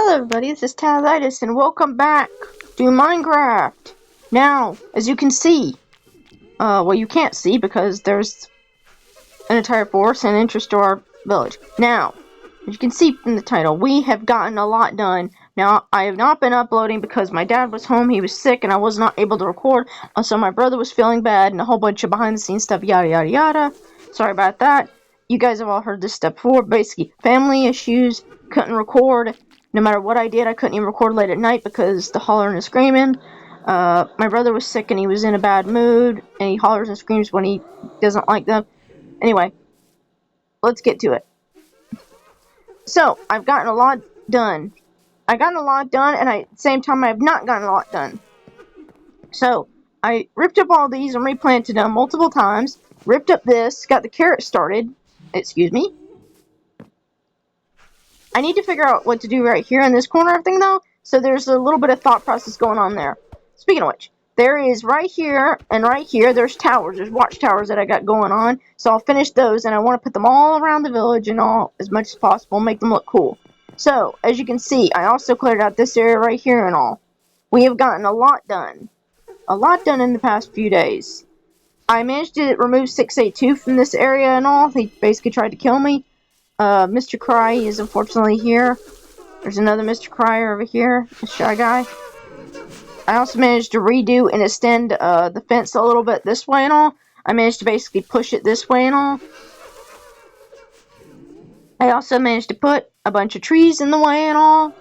Hello everybody, this is Tazzitis and welcome back to Minecraft. Now, as you can see, well you can't see because there's an entire forest and entrance to our village. Now, as you can see from the title, we have gotten a lot done. Now, I have not been uploading because my dad was home, he was sick, and I was not able to record. Also, my brother was feeling bad and a whole bunch of behind the scenes stuff, yada yada yada. Sorry about that. You guys have all heard this stuff before. Basically, family issues, couldn't record. No matter what I did, I couldn't even record late at night because the hollering and screaming. My brother was sick and he was in a bad mood, and he hollers and screams when he doesn't like them. Anyway, let's get to it. So, I've gotten a lot done. I've gotten a lot done, and at the same time, I have not gotten a lot done. So, I ripped up all these and replanted them multiple times. Ripped up this, got the carrot started. Excuse me. I need to figure out what to do right here in this corner of thing, though. So, there's a little bit of thought process going on there. Speaking of which, there is right here and right here, there's towers. There's watchtowers that I got going on. So, I'll finish those, and I want to put them all around the village and all as much as possible, make them look cool. So, as you can see, I also cleared out this area right here and all. We have gotten a lot done. A lot done in the past few days. I managed to remove 682 from this area and all. He basically tried to kill me. Mr. Cry is unfortunately here. There's another Mr. Cryer over here, a shy guy. I also managed to redo and extend the fence a little bit this way and all. I managed to basically push it this way and all. I also managed to put a bunch of trees in the way and all.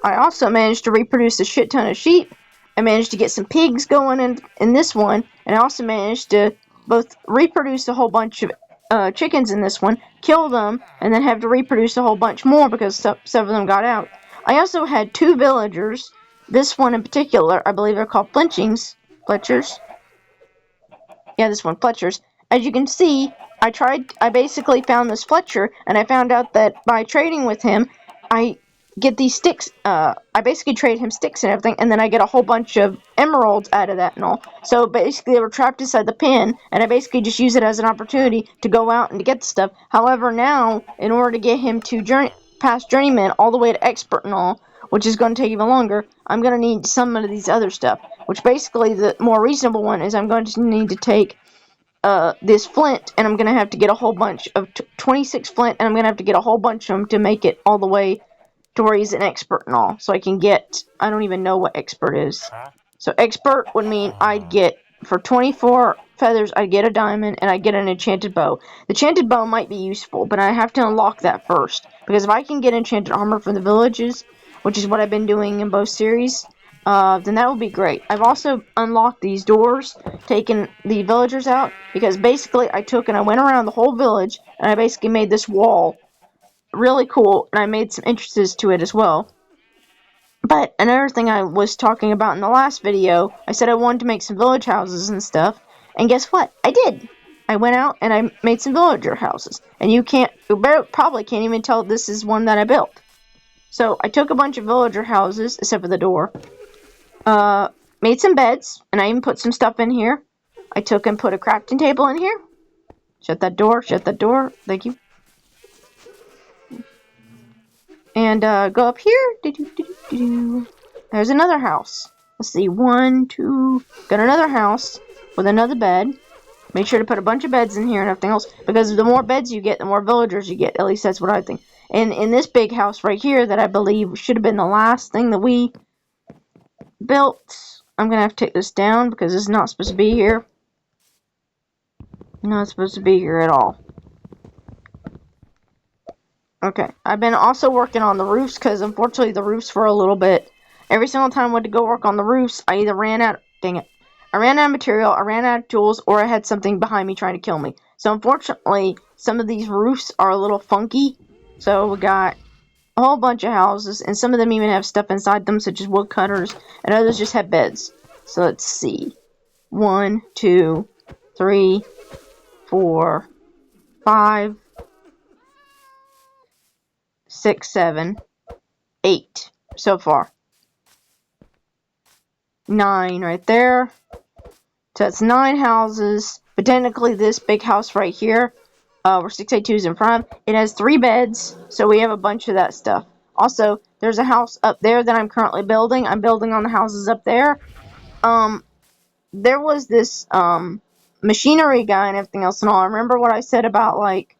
I also managed to reproduce a shit ton of sheep. I managed to get some pigs going in this one. And I also managed to both reproduce a whole bunch of chickens in this one, kill them, and then have to reproduce a whole bunch more because some of them got out. I also had 2 villagers. This one in particular, I believe they're called Fletchers. Yeah, this one, Fletchers. As you can see, I basically found this Fletcher, and I found out that by trading with him, I get these sticks, I basically trade him sticks and everything, and then I get a whole bunch of emeralds out of that and all. So basically they were trapped inside the pen, and I basically just use it as an opportunity to go out and to get the stuff. However, now, in order to get him to past journeyman all the way to expert and all, which is going to take even longer, I'm going to need some of these other stuff. Which basically, the more reasonable one is I'm going to need to take this flint, and I'm going to have to get a whole bunch of 26 flint, and I'm going to have to get a whole bunch of them to make it all the way to where he's an expert and all. So I can get, I don't even know what expert is. So expert would mean I'd get, for 24 feathers, I'd get a diamond, and I'd get an enchanted bow. The enchanted bow might be useful, but I have to unlock that first. Because if I can get enchanted armor from the villages, which is what I've been doing in both series, then that would be great. I've also unlocked these doors, taken the villagers out, because basically I took and I went around the whole village, and I basically made this wall really cool, and I made some entrances to it as well. But another thing I was talking about in the last video, I said I wanted to make some village houses and stuff, and guess what? I did! I went out and I made some villager houses, and you probably can't even tell this is one that I built. So I took a bunch of villager houses, except for the door, made some beds, and I even put some stuff in here. I took and put a crafting table in here. Shut that door, thank you. And go up here. There's another house. Let's see, 1, 2. Got another house with another bed. Make sure to put a bunch of beds in here and everything else, because the more beds you get, the more villagers you get. At least that's what I think. And in this big house right here, that I believe should have been the last thing that we built, I'm gonna have to take this down because it's not supposed to be here. Not supposed to be here at all. Okay, I've been also working on the roofs because unfortunately the roofs for a little bit. Every single time I went to go work on the roofs, I either ran out, I ran out of material, I ran out of tools, or I had something behind me trying to kill me. So unfortunately, some of these roofs are a little funky. So we got a whole bunch of houses, and some of them even have stuff inside them, such as woodcutters, and others just have beds. So let's see. 1, 2, 3, 4, 5, 6, 7, 8 so far. 9 right there. So that's 9 houses. But technically this big house right here, where 682 is in front, it has 3 beds. So we have a bunch of that stuff. Also, there's a house up there that I'm currently building. I'm building on the houses up there. There was this, machinery guy and everything else and all. I remember what I said about, like,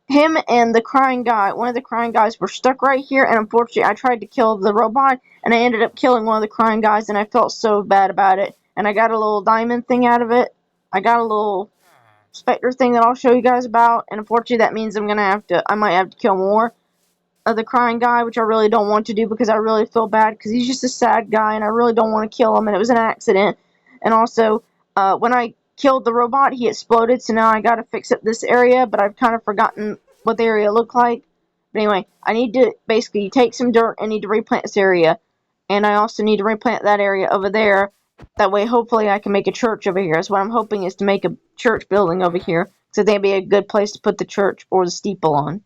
him and the crying guy. One of the crying guys were stuck right here, and unfortunately, I tried to kill the robot, and I ended up killing one of the crying guys, and I felt so bad about it. And I got a little diamond thing out of it. I got a little specter thing that I'll show you guys about, and unfortunately, that means I might have to kill more of the crying guy, which I really don't want to do because I really feel bad because he's just a sad guy and I really don't want to kill him, and it was an accident. And also, when I killed the robot, he exploded, so now I gotta fix up this area, but I've kind of forgotten what the area looked like. But anyway, I need to basically take some dirt and need to replant this area, and I also need to replant that area over there. That way, hopefully, I can make a church over here. So what I'm hoping is to make a church building over here, so that'd be a good place to put the church or the steeple on.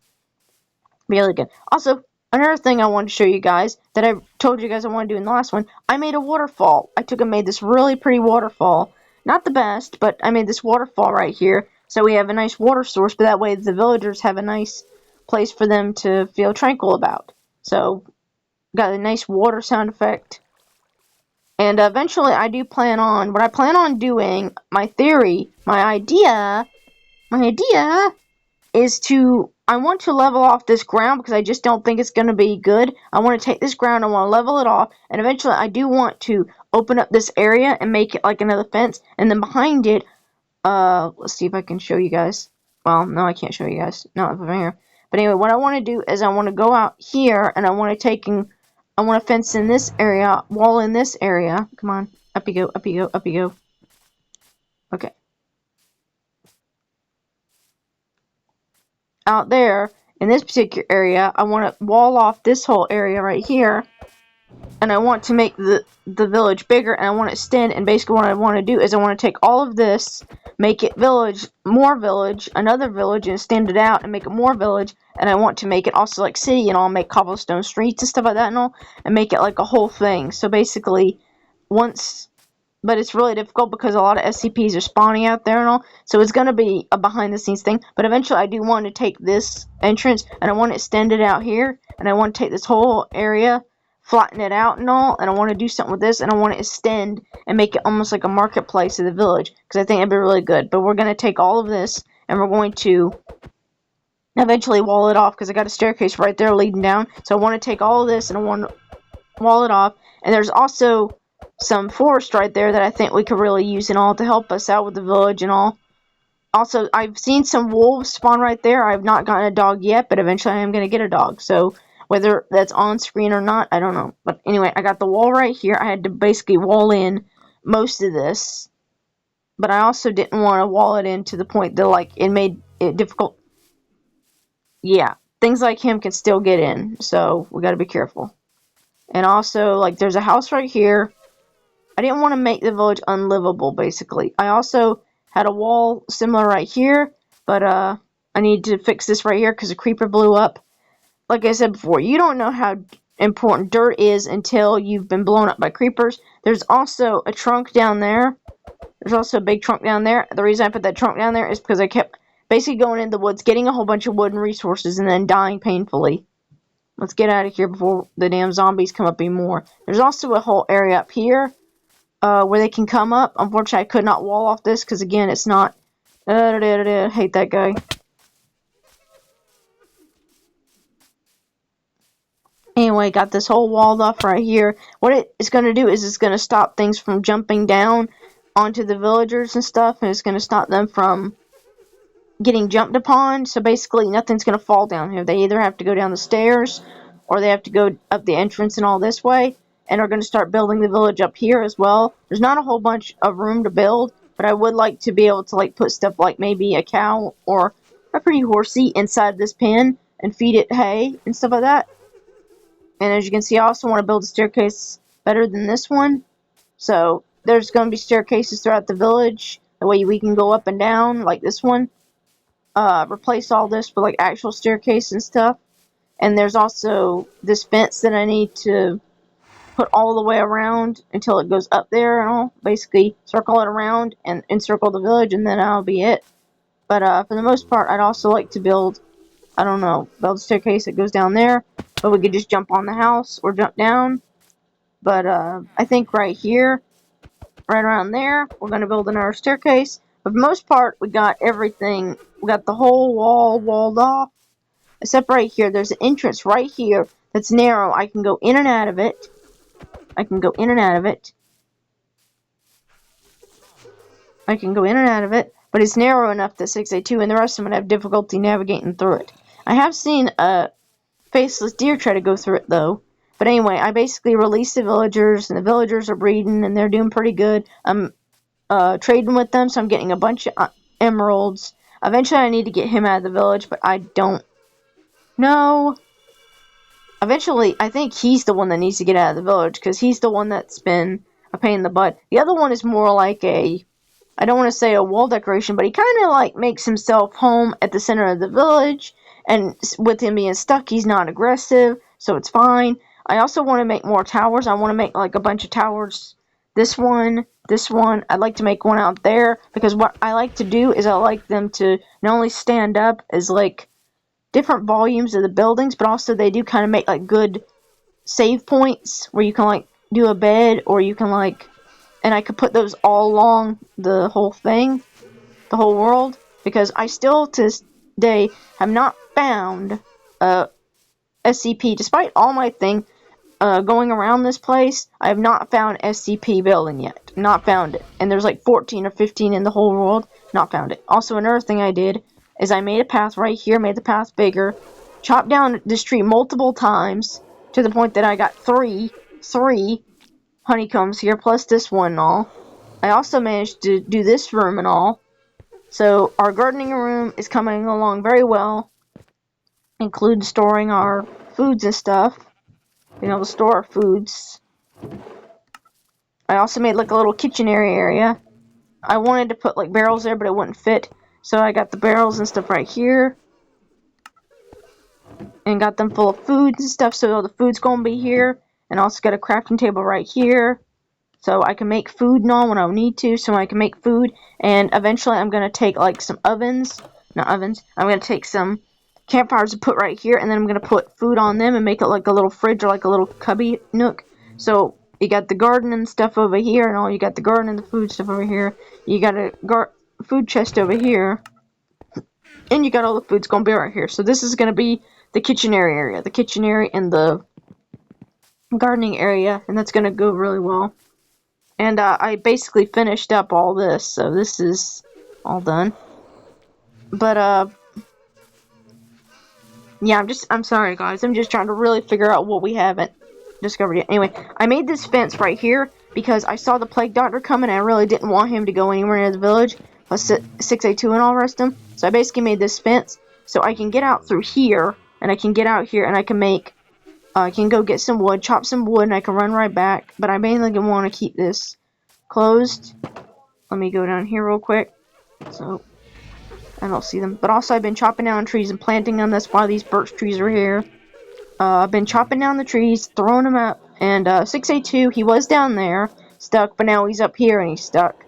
Really good. Also, another thing I wanted to show you guys that I told you guys I want to do in the last one, I made a waterfall. I took and made this really pretty waterfall. Not the best, but I made this waterfall right here. So we have a nice water source, but that way the villagers have a nice place for them to feel tranquil about. So, got a nice water sound effect. And eventually I plan on doing, my theory, my idea is I want to level off this ground because I just don't think it's going to be good. I want to take this ground, I want to level it off, and eventually I do want to open up this area and make it like another fence, and then behind it, let's see if I can show you guys. Well, no, I can't show you guys. Not from here. But anyway, what I want to do is I want to go out here, and I want to fence in this area, wall in this area. Come on, up you go, up you go, up you go. Okay. Out there, in this particular area, I want to wall off this whole area right here, and I want to make the village bigger, and I want to extend, and basically what I want to do is I want to take all of this, make it more village, another village, and extend it out, and make it more village, and I want to make it also like city, and I'll make cobblestone streets and stuff like that and all, and make it like a whole thing. So basically, but it's really difficult because a lot of SCPs are spawning out there and all, so it's going to be a behind-the-scenes thing, but eventually I do want to take this entrance, and I want to extend it out here, and I want to take this whole area, flatten it out and all, and I want to do something with this, and I want to extend and make it almost like a marketplace of the village, because I think it'd be really good. But we're going to take all of this, and we're going to eventually wall it off, because I got a staircase right there leading down, so I want to take all of this, and I want to wall it off, and there's also some forest right there that I think we could really use and all to help us out with the village and all. Also, I've seen some wolves spawn right there. I've not gotten a dog yet, but eventually I am going to get a dog. So, whether that's on screen or not, I don't know. But anyway, I got the wall right here. I had to basically wall in most of this. But I also didn't want to wall it in to the point that, like, it made it difficult. Yeah, things like him can still get in. So, we got to be careful. And also, like, there's a house right here. I didn't want to make the village unlivable, basically. I also had a wall similar right here, but I need to fix this right here because a creeper blew up. Like I said before, you don't know how important dirt is until you've been blown up by creepers. There's also a trunk down there. There's also a big trunk down there. The reason I put that trunk down there is because I kept basically going into the woods, getting a whole bunch of wood and resources, and then dying painfully. Let's get out of here before the damn zombies come up anymore. There's also a whole area up here. Where they can come up. Unfortunately, I could not wall off this because, again, it's not... hate that guy. Anyway, got this whole walled off right here. What it's going to do is it's going to stop things from jumping down onto the villagers and stuff, and it's going to stop them from getting jumped upon. So basically, nothing's going to fall down here. They either have to go down the stairs, or they have to go up the entrance and all this way. And are going to start building the village up here as well. There's not a whole bunch of room to build, but I would like to be able to like put stuff like maybe a cow or a pretty horsey inside this pen and feed it hay and stuff like that. And as you can see, I also want to build a staircase better than this one. So there's going to be staircases throughout the village. That way we can go up and down like this one. Replace all this with like actual staircase and stuff. And there's also this fence that I need to put all the way around until it goes up there and all. Basically, circle it around and encircle the village, and then that'll be it. But for the most part, I'd also like to build a staircase that goes down there. but we could just jump on the house or jump down. But I think right here, right around there, we're going to build another staircase. But for the most part, we got everything. We got the whole wall walled off. Except right here, there's an entrance right here that's narrow. I can go in and out of it. I can go in and out of it. I can go in and out of it, but it's narrow enough that 682 and the rest of them would have difficulty navigating through it. I have seen a faceless deer try to go through it, though. But anyway, I basically released the villagers, and the villagers are breeding, and they're doing pretty good. I'm trading with them, so I'm getting a bunch of emeralds. Eventually, I need to get him out of the village, but I don't know. Eventually, I think he's the one that needs to get out of the village, because he's the one that's been a pain in the butt. The other one is more like I don't want to say a wall decoration, but he kind of like makes himself home at the center of the village, and with him being stuck, he's not aggressive, so it's fine. I also want to make more towers. I want to make like a bunch of towers. This one. I'd like to make one out there, because what I like to do is I like them to not only stand up as like different volumes of the buildings, but also they do kind of make like good save points where you can like do a bed, or you can like, and I could put those all along the whole thing, the whole world, because I still to this day have not found SCP. Despite all my thing going around this place, I have not found SCP building yet. Not found it. And there's like 14 or 15 in the whole world. Not found it. Also, another thing I did is I made a path right here, made the path bigger, chopped down this tree multiple times to the point that I got three honeycombs here, plus this one and all. I also managed to do this room and all. So our gardening room is coming along very well. Includes storing our foods and stuff. Being able to store our foods. I also made like a little kitchen area. I wanted to put like barrels there, but it wouldn't fit. So I got the barrels and stuff right here. And got them full of foods and stuff, so all the food's gonna be here. And also got a crafting table right here. So I can make food and all when I need to, so I can make food. And eventually I'm going to take like some ovens. Not ovens. I'm going to take some campfires to put right here, and then I'm going to put food on them and make it like a little fridge or like a little cubby nook. So you got the garden and stuff over here, and all. You got the garden and the food stuff over here. You got a food chest over here. And you got all the food's going to be right here. So this is going to be the kitchen area. The kitchen area and the gardening area. And that's going to go really well. And I basically finished up all this, so this is all done. But yeah, I'm sorry guys, I'm just trying to really figure out what we haven't discovered yet. Anyway, I made this fence right here because I saw the plague doctor coming and I really didn't want him to go anywhere near the village, plus 682 and all the rest of them. So I basically made this fence so I can get out through here, and I can get out here and I can make I can go get some wood, chop some wood, and I can run right back. But I mainly want to keep this closed. Let me go down here real quick, so I don't see them. But also, I've been chopping down trees and planting them. That's why these birch trees are here. I've been chopping down the trees, throwing them up. And 682, he was down there, stuck, but now he's up here and he's stuck.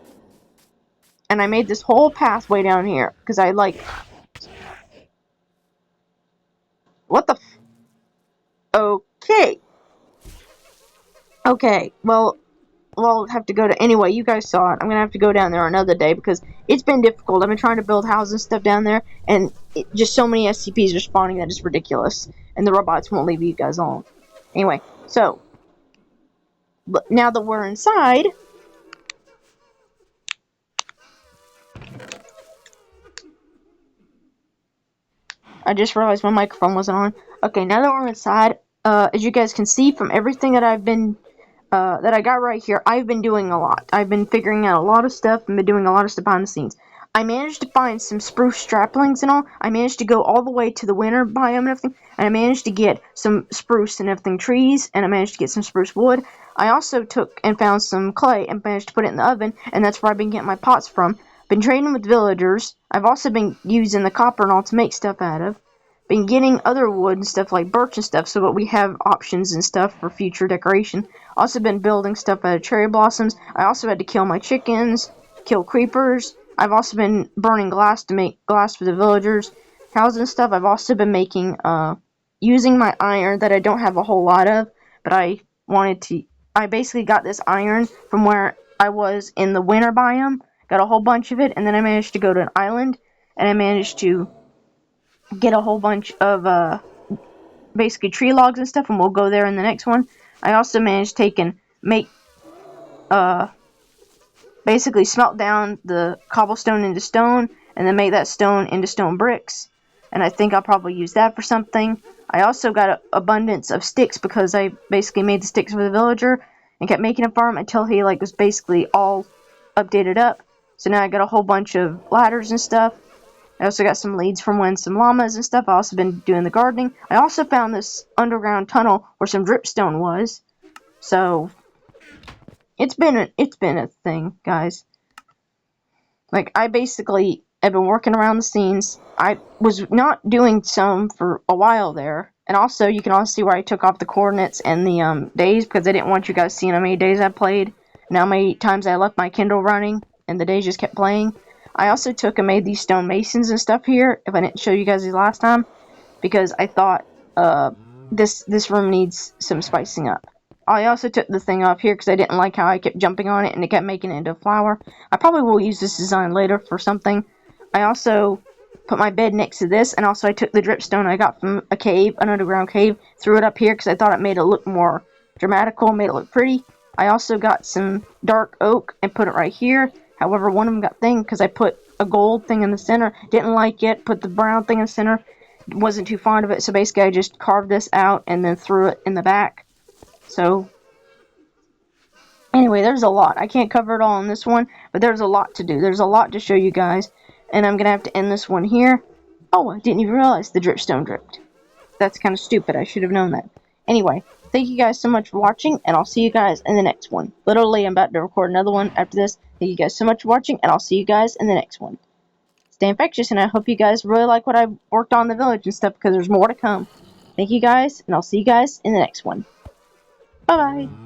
And I made this whole pathway down here, because I like... What the f... Okay. Okay, well, I'll have to go to... Anyway, you guys saw it. I'm going to have to go down there another day, because it's been difficult. I've been trying to build houses and stuff down there, and just so many SCPs are spawning that it's ridiculous. And the robots won't leave you guys alone. Anyway, so... now that we're inside... I just realized my microphone wasn't on. Okay, now that we're inside, as you guys can see from everything that I've been, that I got right here, I've been doing a lot. I've been figuring out a lot of stuff and been doing a lot of stuff behind the scenes. I managed to find some spruce straplings and all. I managed to go all the way to the winter biome and everything. And I managed to get some spruce and everything trees. And I managed to get some spruce wood. I also took and found some clay and managed to put it in the oven. And that's where I've been getting my pots from. Been trading with villagers. I've also been using the copper and all to make stuff out of. Been getting other wood and stuff like birch and stuff so that we have options and stuff for future decoration. Also been building stuff out of cherry blossoms. I also had to kill my chickens, kill creepers. I've also been burning glass to make glass for the villagers' houses and stuff. I've also been making using my iron that I don't have a whole lot of, but I basically got this iron from where I was in the winter biome, got a whole bunch of it, and then I managed to go to an island, and I managed to get a whole bunch of, basically tree logs and stuff, and we'll go there in the next one. I also managed to basically smelt down the cobblestone into stone, and then make that stone into stone bricks. And I think I'll probably use that for something. I also got an abundance of sticks because I basically made the sticks for the villager and kept making a farm until he was basically all updated up. So now I got a whole bunch of ladders and stuff. I also got some leads from when some llamas and stuff. I also been doing the gardening. I also found this underground tunnel where some dripstone was. So it's been a thing, guys. I basically have been working around the scenes. I was not doing some for a while there. And also, you can also see where I took off the coordinates and the days, because I didn't want you guys seeing how many days I played and how many times I left my Kindle running and the days just kept playing. I also took and made these stone masons and stuff here, if I didn't show you guys these last time, because I thought this room needs some spicing up. I also took the thing off here because I didn't like how I kept jumping on it and it kept making it into a flower. I probably will use this design later for something. I also put my bed next to this, and also I took the dripstone I got from a cave, an underground cave, threw it up here because I thought it made it look more dramatical, made it look pretty. I also got some dark oak and put it right here. However, one of them got thing because I put a gold thing in the center. Didn't like it. Put the brown thing in the center. Wasn't too fond of it, so basically I just carved this out and then threw it in the back. So, anyway, there's a lot. I can't cover it all in this one, but there's a lot to do. There's a lot to show you guys, and I'm going to have to end this one here. Oh, I didn't even realize the dripstone dripped. That's kind of stupid. I should have known that. Anyway, thank you guys so much for watching, and I'll see you guys in the next one. Literally, I'm about to record another one after this. Thank you guys so much for watching, and I'll see you guys in the next one. Stay infectious, and I hope you guys really like what I worked on in the village and stuff, because there's more to come. Thank you guys, and I'll see you guys in the next one. Bye-bye.